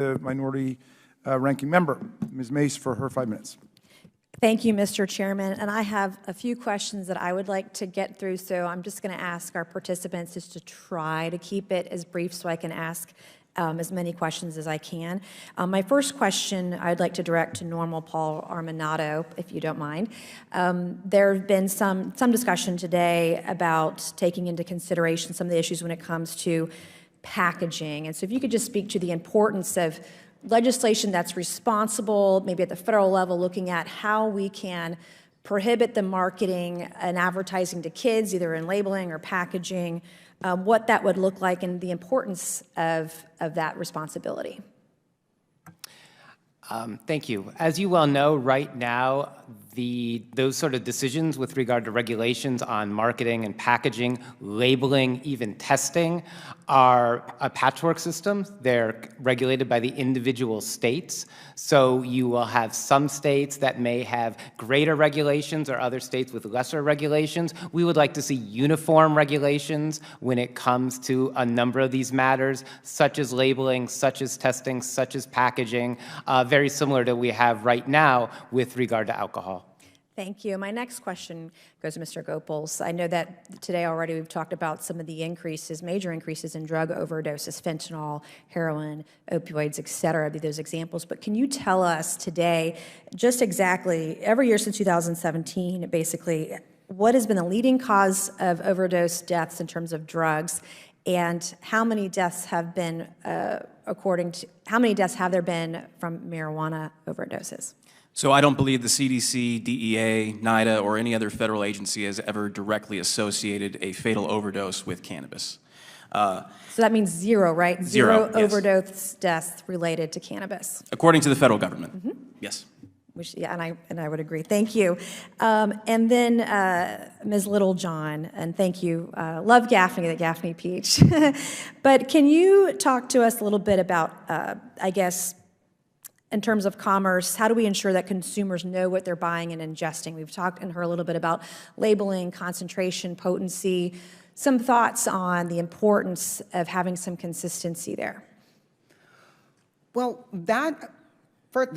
The minority ranking member, Ms. Mace, for her 5 minutes. Thank you, Mr. Chairman. And I have a few questions that I would like to get through, so I'm just going to ask our participants just to try to keep it as brief so I can ask as many questions as I can. My first question I'd like to direct to Normal Paul Arminato, if you don't mind. There have been some discussion today about taking into consideration some of the issues when it comes to packaging. And so if you could just speak to the importance of legislation that's responsible, maybe at the federal level, looking at how we can prohibit the marketing and advertising to kids, either in labeling or packaging, what that would look like and the importance of that responsibility. Thank you. As you well know, right now, those sort of decisions with regard to regulations on marketing and packaging, labeling, even testing, are a patchwork system. They're regulated by the individual states. So you will have some states that may have greater regulations or other states with lesser regulations. We would like to see uniform regulations when it comes to a number of these matters, such as labeling, such as testing, such as packaging, very similar to what we have right now with regard to alcohol. Thank you. My next question goes to Mr. Gopals. I know that today already we've talked about some of the increases, major increases in drug overdoses, fentanyl, heroin, opioids, et cetera, those examples. But can you tell us today, just exactly, every year since 2017, basically, what has been the leading cause of overdose deaths in terms of drugs, and how many deaths have been, how many deaths have there been from marijuana overdoses? So I don't believe the CDC, DEA, NIDA, or any other federal agency has ever directly associated a fatal overdose with cannabis. So that means zero, right? Zero, yes. Overdose deaths related to cannabis. According to the federal government, yes. Yeah, and I would agree. Thank you. And then Ms. Littlejohn, and thank you. Love Gaffney, the Gaffney Peach. But can you talk to us a little bit about, I guess, in terms of commerce, how do we ensure that consumers know what they're buying and ingesting? We've talked and heard a little bit about labeling, concentration, potency. Some thoughts on the importance of having some consistency there? Well, the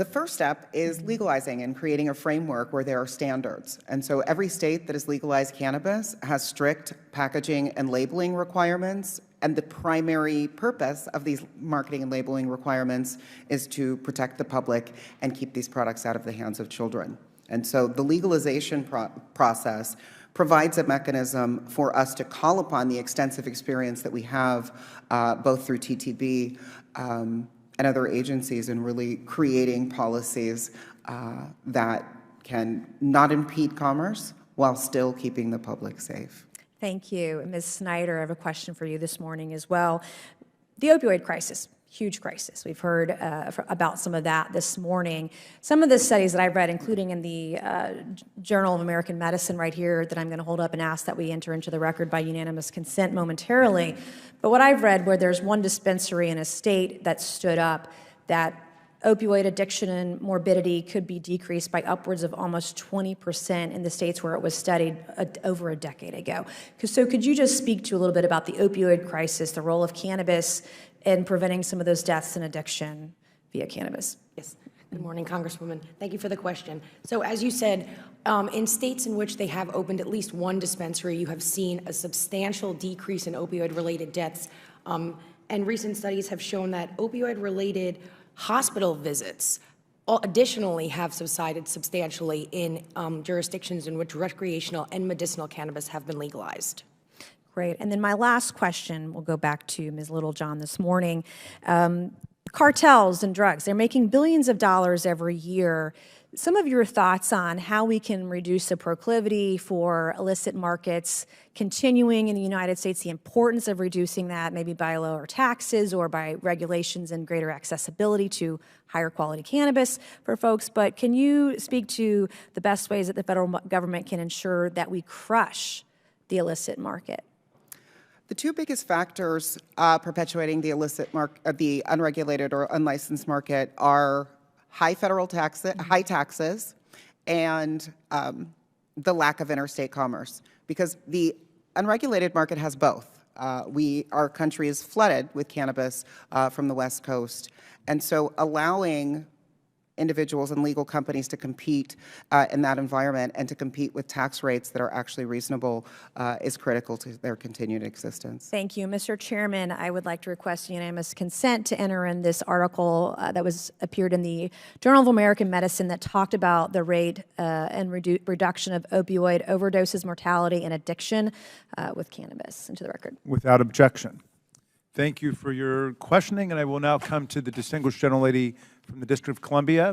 first step is legalizing and creating a framework where there are standards. And so every state that has legalized cannabis has strict packaging and labeling requirements. And the primary purpose of these marketing and labeling requirements is to protect the public and keep these products out of the hands of children. And so the legalization process provides a mechanism for us to call upon the extensive experience that we have both through TTB and other agencies in really creating policies that can not impede commerce while still keeping the public safe. Thank you. Ms. Snyder, I have a question for you this morning as well. The opioid crisis, huge crisis. We've heard about some of that this morning. Some of the studies that I've read, including in the Journal of American Medicine right here, that I'm going to hold up and ask that we enter into the record by unanimous consent momentarily. But what I've read, where there's one dispensary in a state that stood up, that opioid addiction and morbidity could be decreased by upwards of almost 20% in the states where it was studied over a decade ago. So could you just speak to a little bit about the opioid crisis, the role of cannabis in preventing some of those deaths and addiction via cannabis? Yes. Good morning, Congresswoman. Thank you for the question. So as you said, in states in which they have opened at least one dispensary, you have seen a substantial decrease in opioid-related deaths. And recent studies have shown that opioid-related hospital visits additionally have subsided substantially in jurisdictions in which recreational and medicinal cannabis have been legalized. Great. And then my last question, we'll go back to Ms. Littlejohn this morning. Cartels and drugs, they're making billions of dollars every year. Some of your thoughts on how we can reduce the proclivity for illicit markets continuing in the United States, the importance of reducing that, maybe by lower taxes or by regulations and greater accessibility to higher quality cannabis for folks. But can you speak to the best ways that the federal government can ensure that we crush the illicit market? The two biggest factors perpetuating the the unregulated or unlicensed market are high federal taxes, high taxes, and the lack of interstate commerce. Because the unregulated market has both. Our country is flooded with cannabis from the West Coast. And so allowing individuals and legal companies to compete in that environment and to compete with tax rates that are actually reasonable is critical to their continued existence. Thank you. Mr. Chairman, I would like to request unanimous consent to enter in this article that appeared in the Journal of American Medicine that talked about the rate and reduction of opioid overdoses, mortality, and addiction with cannabis. Into the record. Without objection. Thank you for your questioning, and I will now come to the distinguished gentlelady from the District of Columbia,